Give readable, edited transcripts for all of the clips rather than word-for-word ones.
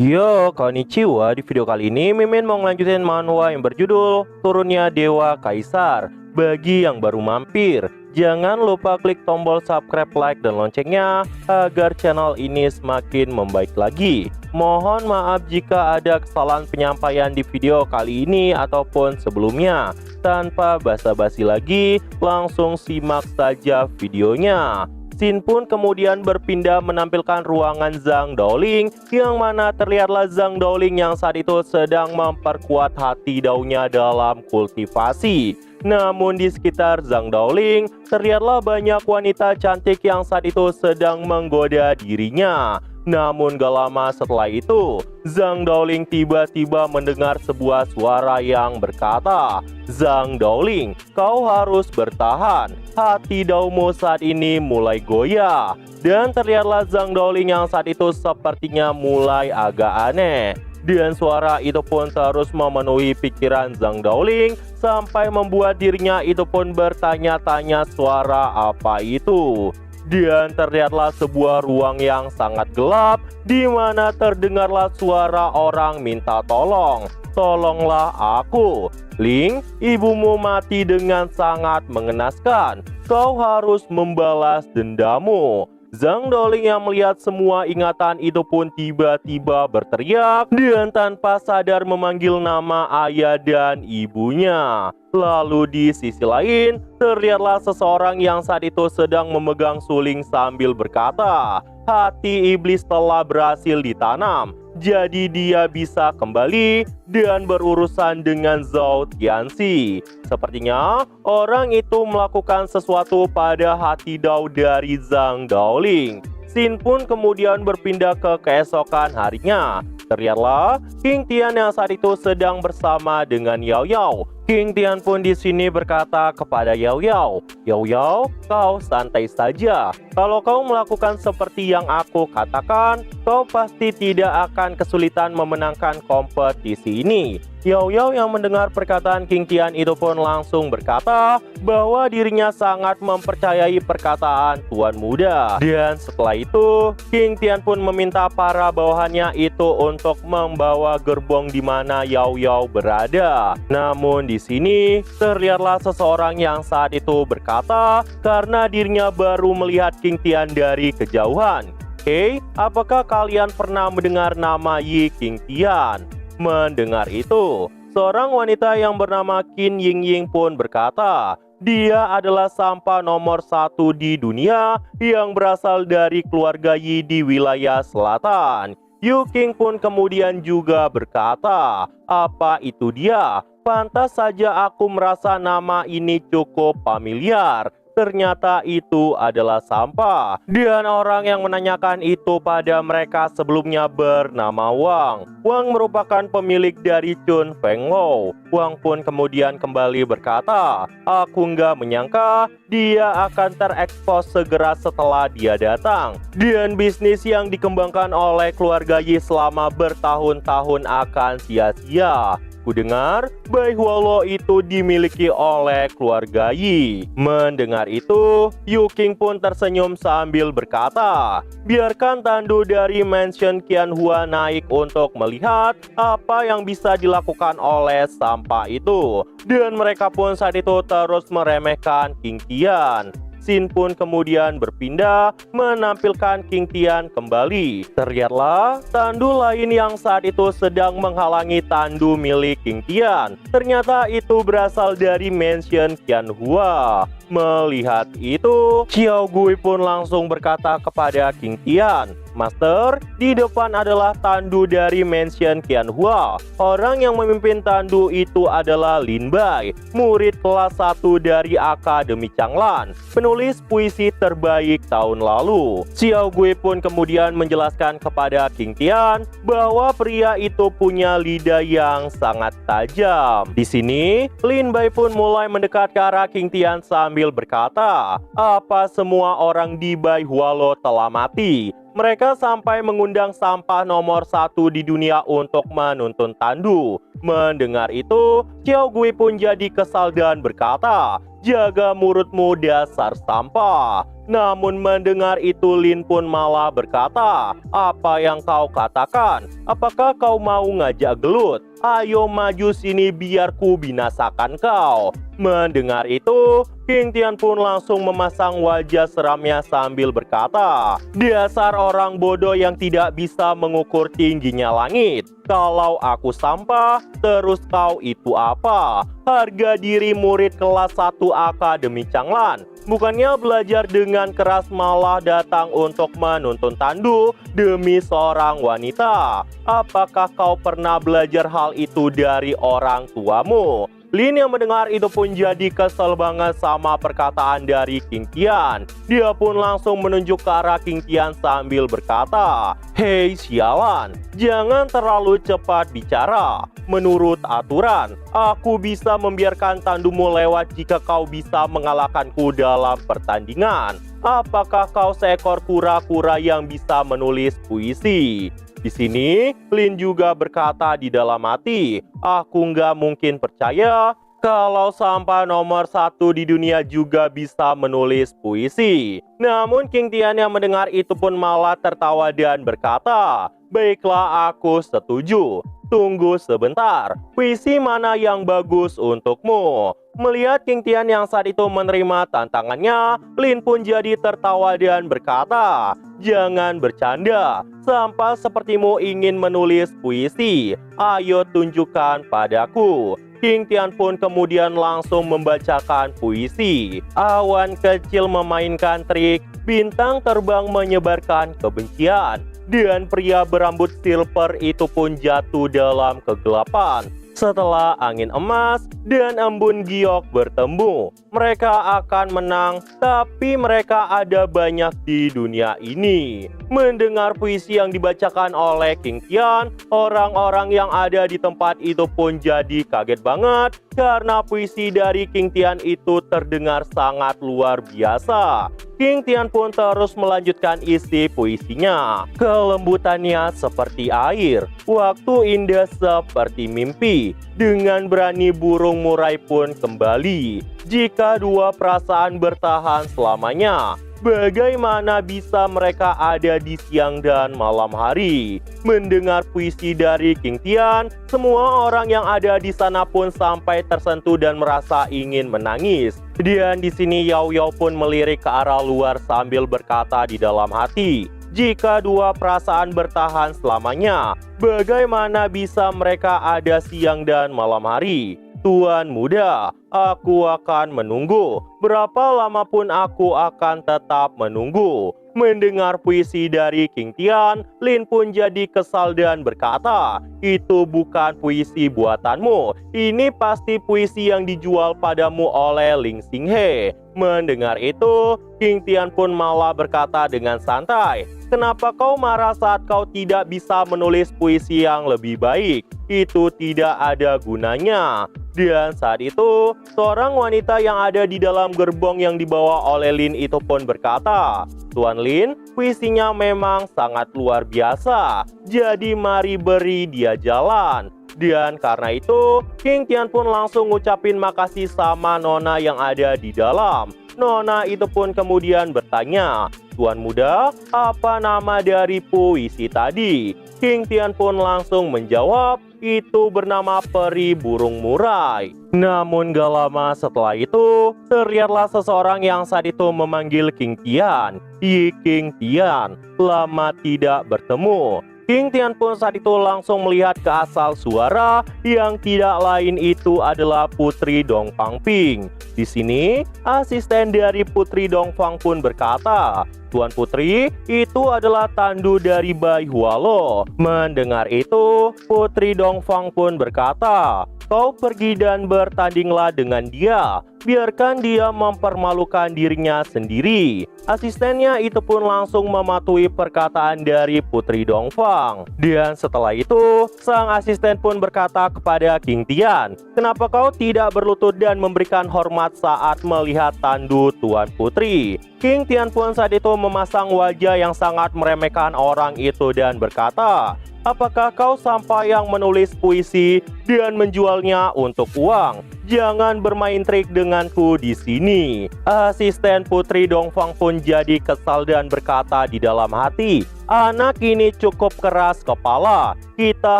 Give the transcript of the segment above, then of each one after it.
Yo, konnichiwa. Di video kali ini Mimin mau ngelanjutin manhwa yang berjudul Turunnya Dewa Kaisar. Bagi yang baru mampir, jangan lupa klik tombol subscribe, like, dan loncengnya agar channel ini semakin membaik lagi. Mohon maaf jika ada kesalahan penyampaian di video kali ini ataupun sebelumnya. Tanpa basa-basi lagi, langsung simak saja videonya. Sin pun kemudian berpindah menampilkan ruangan Zhang Daoling, yang mana terlihatlah Zhang Daoling yang saat itu sedang memperkuat hati daunya dalam kultivasi. Namun di sekitar Zhang Daoling terlihatlah banyak wanita cantik yang saat itu sedang menggoda dirinya. Namun gak lama setelah itu, Zhang Daoling tiba-tiba mendengar sebuah suara yang berkata, "Zhang Daoling, kau harus bertahan. Hati daumu saat ini mulai goyah." Dan terlihatlah Zhang Daoling yang saat itu sepertinya mulai agak aneh. Dan suara itu pun terus memenuhi pikiran Zhang Daoling sampai membuat dirinya itu pun bertanya-tanya suara apa itu. Dan terlihatlah sebuah ruang yang sangat gelap, di mana terdengarlah suara orang minta tolong. "Tolonglah aku, Ling, ibumu mati dengan sangat mengenaskan. Kau harus membalas dendamu." Zhang Daoling yang melihat semua ingatan itu pun tiba-tiba berteriak dan tanpa sadar memanggil nama ayah dan ibunya. Lalu di sisi lain, terlihatlah seseorang yang saat itu sedang memegang suling sambil berkata, "Hati iblis telah berhasil ditanam, jadi dia bisa kembali dan berurusan dengan Zhao Tianxi." Sepertinya orang itu melakukan sesuatu pada hati Dao dari Zhang Daoling. Sin pun kemudian berpindah ke keesokan harinya. Terlihatlah King Tian yang saat itu sedang bersama dengan Yao Yao. King Tian pun di sini berkata kepada Yao Yao, "Yao Yao, kau santai saja. Kalau kau melakukan seperti yang aku katakan, kau pasti tidak akan kesulitan memenangkan kompetisi ini." Yao Yao yang mendengar perkataan King Tian itu pun langsung berkata bahwa dirinya sangat mempercayai perkataan tuan muda. Dan setelah itu, King Tian pun meminta para bawahannya itu untuk membawa gerbong di mana Yao Yao berada. Namun di sini terlihatlah seseorang yang saat itu berkata karena dirinya baru melihat King Tian dari kejauhan, "Hei, apakah kalian pernah mendengar nama Yi King Tian?" Mendengar itu, seorang wanita yang bernama Qin Yingying pun berkata, "Dia adalah sampah nomor 1 di dunia yang berasal dari keluarga Yi di wilayah selatan." Yu King pun kemudian juga berkata, "Apa itu dia? Pantas saja aku merasa nama ini cukup familiar. Ternyata itu adalah sampah." Dan orang yang menanyakan itu pada mereka sebelumnya bernama Wang. Wang merupakan pemilik dari Chun Feng Lou. Wang pun kemudian kembali berkata, "Aku nggak menyangka dia akan terekspos segera setelah dia datang. Dan bisnis yang dikembangkan oleh keluarga Yi selama bertahun-tahun akan sia-sia. Kudengar Bai Hualo itu dimiliki oleh keluarga Yi." Mendengar itu, Yu King pun tersenyum sambil berkata, "Biarkan tandu dari mansion Qianhua naik untuk melihat apa yang bisa dilakukan oleh sampah itu." Dan mereka pun saat itu terus meremehkan King Tian. Sin pun kemudian berpindah menampilkan King Tian kembali. Terlihatlah tandu lain yang saat itu sedang menghalangi tandu milik King Tian. Ternyata itu berasal dari mansion Qianhua. Melihat itu, Xiao Gui pun langsung berkata kepada King Tian, "Master, di depan adalah tandu dari mansion Qianhua. Orang yang memimpin tandu itu adalah Lin Bai, murid kelas 1 dari Akademi Changlan, penulis puisi terbaik tahun lalu." Xiao Gui pun kemudian menjelaskan kepada King Tian bahwa pria itu punya lidah yang sangat tajam. Di sini, Lin Bai pun mulai mendekat ke arah King Tian sambil berkata, "Apa semua orang di Bai Hualo telah mati? Mereka sampai mengundang sampah nomor 1 di dunia untuk menuntun tandu." Mendengar itu, Xiao Gui pun jadi kesal dan berkata, "Jaga mulutmu dasar sampah." Namun mendengar itu Lin pun malah berkata, "Apa yang kau katakan? Apakah kau mau ngajak gelut? Ayo maju sini biar ku binasakan kau." Mendengar itu, King Tian pun langsung memasang wajah seramnya sambil berkata, "Dasar orang bodoh yang tidak bisa mengukur tingginya langit. Kalau aku sampah, terus kau itu apa? Harga diri murid kelas 1 Akademi Changlan. Bukannya belajar dengan keras malah datang untuk menuntun tandu demi seorang wanita. Apakah kau pernah belajar hal itu dari orang tuamu?" Lin yang mendengar itu pun jadi kesel banget sama perkataan dari King Tian. Dia pun langsung menunjuk ke arah King Tian sambil berkata, "Hei sialan, jangan terlalu cepat bicara. Menurut aturan, aku bisa membiarkan tandumu lewat jika kau bisa mengalahkanku dalam pertandingan. Apakah kau seekor kura-kura yang bisa menulis puisi?" Di sini, Lin juga berkata di dalam hati, "Aku nggak mungkin percaya kalau sampah nomor 1 di dunia juga bisa menulis puisi." Namun King Tian yang mendengar itu pun malah tertawa dan berkata, "Baiklah, aku setuju. Tunggu sebentar, puisi mana yang bagus untukmu?" Melihat King Tian yang saat itu menerima tantangannya, Lin pun jadi tertawa dan berkata, "Jangan bercanda, sampah sepertimu ingin menulis puisi. Ayo tunjukkan padaku." King Tian pun kemudian langsung membacakan puisi. Awan kecil memainkan trik, bintang terbang menyebarkan kebencian, dan pria berambut silver itu pun jatuh dalam kegelapan. Setelah angin emas dan embun giok bertemu, mereka akan menang, tapi mereka ada banyak di dunia ini. Mendengar puisi yang dibacakan oleh King Tian, orang-orang yang ada di tempat itu pun jadi kaget banget karena puisi dari King Tian itu terdengar sangat luar biasa. King Tian pun terus melanjutkan isi puisinya. Kelembutannya seperti air, waktu indah seperti mimpi. Dengan berani burung murai pun kembali. Jika dua perasaan bertahan selamanya, bagaimana bisa mereka ada di siang dan malam hari? Mendengar puisi dari King Tian, semua orang yang ada di sana pun sampai tersentuh dan merasa ingin menangis. Dan di sini Yao Yao pun melirik ke arah luar sambil berkata di dalam hati, "Jika dua perasaan bertahan selamanya, bagaimana bisa mereka ada siang dan malam hari? Tuan muda, aku akan menunggu. Berapa lama pun aku akan tetap menunggu." Mendengar puisi dari King Tian, Lin pun jadi kesal dan berkata, "Itu bukan puisi buatanmu. Ini pasti puisi yang dijual padamu oleh Ling Xinghe." Mendengar itu, King Tian pun malah berkata dengan santai, "Kenapa kau marah saat kau tidak bisa menulis puisi yang lebih baik? Itu tidak ada gunanya." Dan saat itu, seorang wanita yang ada di dalam gerbong yang dibawa oleh Lin itu pun berkata, "Tuan Lin, puisinya memang sangat luar biasa. Jadi mari beri dia jalan." Dan karena itu, King Tian pun langsung ngucapin makasih sama nona yang ada di dalam. Nona itu pun kemudian bertanya, "Tuan muda, apa nama dari puisi tadi?" King Tian pun langsung menjawab, "Itu bernama Peri Burung Murai." Namun gak lama setelah itu, terlihatlah seseorang yang saat itu memanggil King Tian. "Yi King Tian, lama tidak bertemu." King Tian pun saat itu langsung melihat ke asal suara yang tidak lain itu adalah Putri Dongfang Ping. Di sini, asisten dari Putri Dongfang pun berkata, "Tuan Putri, itu adalah tandu dari Bai Hualo." Mendengar itu, Putri Dongfang pun berkata, "Kau pergi dan bertandinglah dengan dia. Biarkan dia mempermalukan dirinya sendiri." Asistennya itu pun langsung mematuhi perkataan dari Putri Dongfang. Dan setelah itu, sang asisten pun berkata kepada King Tian, "Kenapa kau tidak berlutut dan memberikan hormat saat melihat tandu Tuan Putri?" King Tian pun saat itu memasang wajah yang sangat meremehkan orang itu dan berkata, "Apakah kau sampah yang menulis puisi dan menjualnya untuk uang? Jangan bermain trik denganku di sini. Asisten Putri Dongfang pun jadi kesal dan berkata di dalam hati, anak ini cukup keras kepala. Kita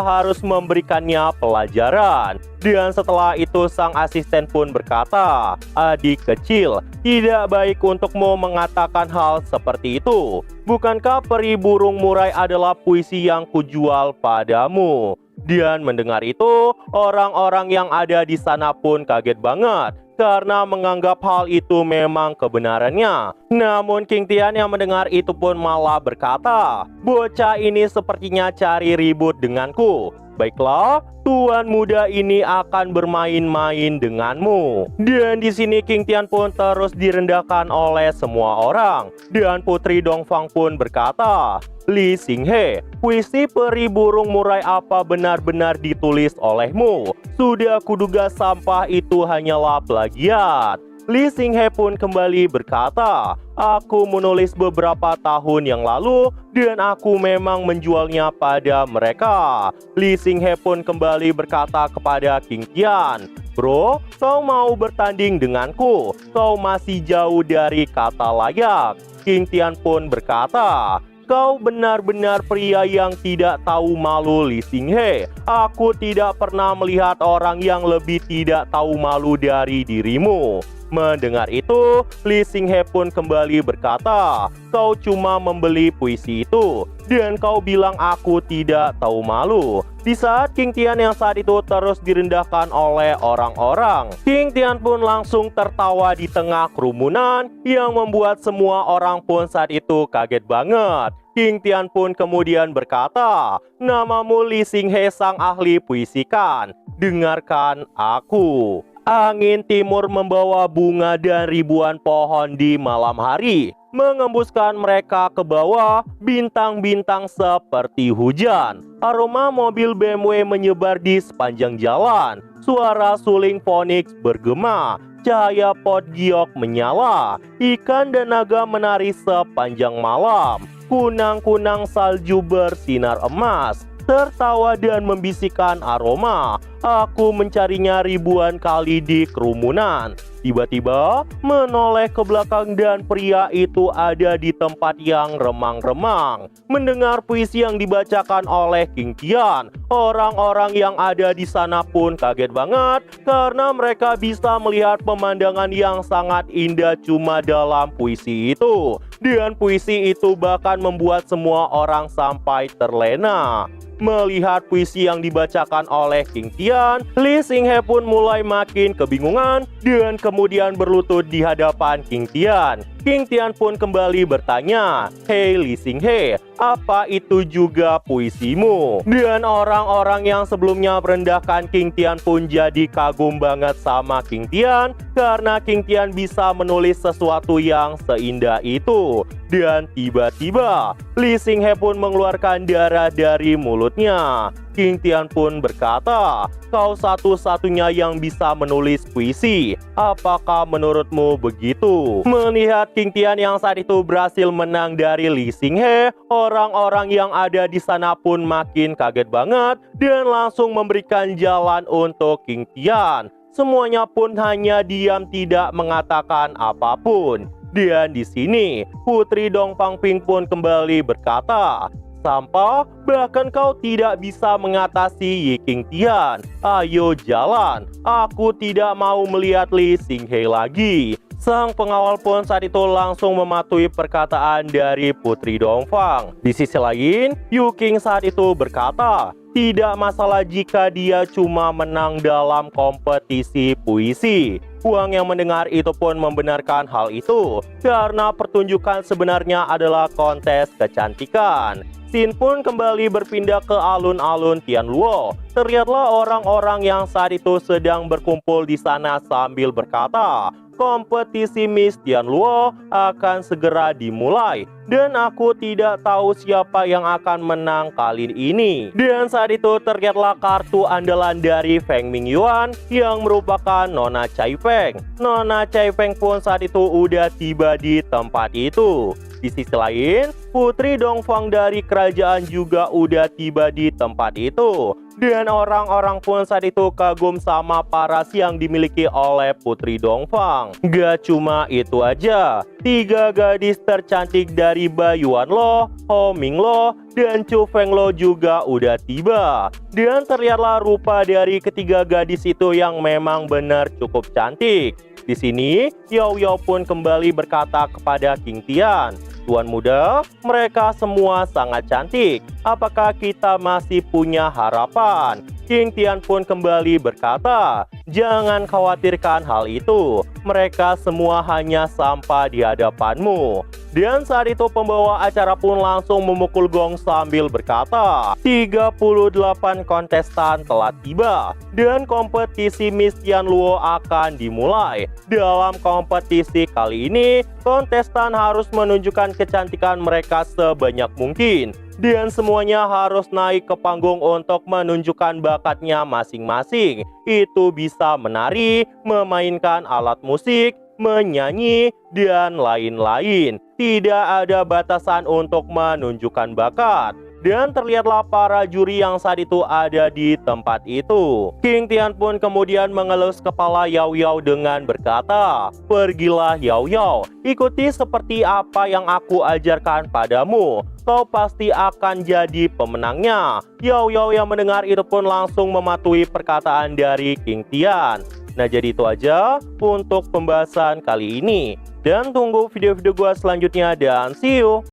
harus memberikannya pelajaran. Dan setelah itu sang asisten pun berkata, adik kecil, tidak baik untukmu mengatakan hal seperti itu. Bukankah peri burung murai adalah puisi yang kujual padamu? Dan mendengar itu, orang-orang yang ada di sana pun kaget banget karena menganggap hal itu memang kebenarannya. Namun King Tian yang mendengar itu pun malah berkata, bocah ini sepertinya cari ribut denganku. Baiklah, tuan muda ini akan bermain-main denganmu. Dan di sini King Tian pun terus direndahkan oleh semua orang. Dan Putri Dongfang pun berkata, Li Xinghe, puisi peri burung murai apa benar-benar ditulis olehmu? Sudah kuduga sampah itu hanyalah plagiat. Li Xinghe pun kembali berkata, aku menulis beberapa tahun yang lalu dan aku memang menjualnya pada mereka. Li Xinghe pun kembali berkata kepada King Tian, bro, kau mau bertanding denganku? Kau masih jauh dari kata layak. King Tian pun berkata, kau benar-benar pria yang tidak tahu malu, Li Xinghe. Aku tidak pernah melihat orang yang lebih tidak tahu malu dari dirimu. Mendengar itu, Li Xinghe pun kembali berkata, kau cuma membeli puisi itu, dan kau bilang aku tidak tahu malu. Di saat King Tian yang saat itu terus direndahkan oleh orang-orang, King Tian pun langsung tertawa di tengah kerumunan yang membuat semua orang pun saat itu kaget banget. King Tian pun kemudian berkata, namamu Li Xinghe sang ahli puisi kan? Dengarkan aku. Angin timur membawa bunga dan ribuan pohon di malam hari, mengembuskan mereka ke bawah bintang-bintang seperti hujan. Aroma mobil BMW menyebar di sepanjang jalan. Suara suling Phoenix bergema. Cahaya pot giok menyala. Ikan dan naga menari sepanjang malam. Kunang-kunang salju bersinar emas, tertawa dan membisikkan aroma. Aku mencarinya ribuan kali di kerumunan. Tiba-tiba menoleh ke belakang dan pria itu ada di tempat yang remang-remang. Mendengar puisi yang dibacakan oleh King Tian, orang-orang yang ada di sana pun kaget banget karena mereka bisa melihat pemandangan yang sangat indah cuma dalam puisi itu. Dan puisi itu bahkan membuat semua orang sampai terlena. Melihat puisi yang dibacakan oleh King Tian, Li Xinghe pun mulai makin kebingungan dan kemudian berlutut di hadapan King Tian. King Tian pun kembali bertanya, hei Li Xinghe, apa itu juga puisimu? Dan orang-orang yang sebelumnya merendahkan King Tian pun jadi kagum banget sama King Tian karena King Tian bisa menulis sesuatu yang seindah itu. Dan tiba-tiba Li Xinghe pun mengeluarkan darah dari mulutnya. King Tian pun berkata, kau satu-satunya yang bisa menulis puisi. Apakah menurutmu begitu? Melihat King Tian yang saat itu berhasil menang dari Li Xinghe, orang-orang yang ada di sana pun makin kaget banget dan langsung memberikan jalan untuk King Tian. Semuanya pun hanya diam tidak mengatakan apapun. Dan di sini Putri Dongfang Ping pun kembali berkata, sampah, bahkan kau tidak bisa mengatasi Yi King Tian. Ayo jalan, aku tidak mau melihat Li Xinghe lagi. Sang pengawal pun saat itu langsung mematuhi perkataan dari Putri Dongfang. Di sisi lain, Yu King saat itu berkata, tidak masalah jika dia cuma menang dalam kompetisi puisi. Huang yang mendengar itu pun membenarkan hal itu karena pertunjukan sebenarnya adalah kontes kecantikan. Scene pun kembali berpindah ke alun-alun Tianluo. Terlihatlah orang-orang yang saat itu sedang berkumpul di sana sambil berkata, kompetisi Miss Tianluo akan segera dimulai dan aku tidak tahu siapa yang akan menang kali ini. Dan saat itu terlihatlah kartu andalan dari Feng Mingyuan yang merupakan Nona Cai Feng. Nona Cai Feng pun saat itu udah tiba di tempat itu. Di sisi lain, Putri Dongfang dari kerajaan juga udah tiba di tempat itu. Dan orang-orang pun saat itu kagum sama paras yang dimiliki oleh Putri Dongfang. Gak cuma itu aja, 3 gadis tercantik dari Bayuan Lo, Ho Ming Lo, dan Chu Feng Lo juga udah tiba. Dan terlihatlah rupa dari ketiga gadis itu yang memang benar cukup cantik. Di sini, Yao Yao pun kembali berkata kepada King Tian, "Tuan muda, mereka semua sangat cantik. Apakah kita masih punya harapan?" King Tian pun kembali berkata, "Jangan khawatirkan hal itu. Mereka semua hanya sampah di hadapanmu." Dan saat itu pembawa acara pun langsung memukul gong sambil berkata, 38 kontestan telah tiba dan kompetisi Miss Tianluo akan dimulai. Dalam kompetisi kali ini, kontestan harus menunjukkan kecantikan mereka sebanyak mungkin. Dan semuanya harus naik ke panggung untuk menunjukkan bakatnya masing-masing. Itu bisa menari, memainkan alat musik, menyanyi, dan lain-lain. Tidak ada batasan untuk menunjukkan bakat. Dan terlihatlah para juri yang saat itu ada di tempat itu. King Tian pun kemudian mengelus kepala Yao Yao dengan berkata, "Pergilah Yao Yao, ikuti seperti apa yang aku ajarkan padamu. Kau pasti akan jadi pemenangnya." Yao Yao yang mendengar itu pun langsung mematuhi perkataan dari King Tian. Nah, jadi itu aja untuk pembahasan kali ini. Dan tunggu video-video gua selanjutnya dan see you!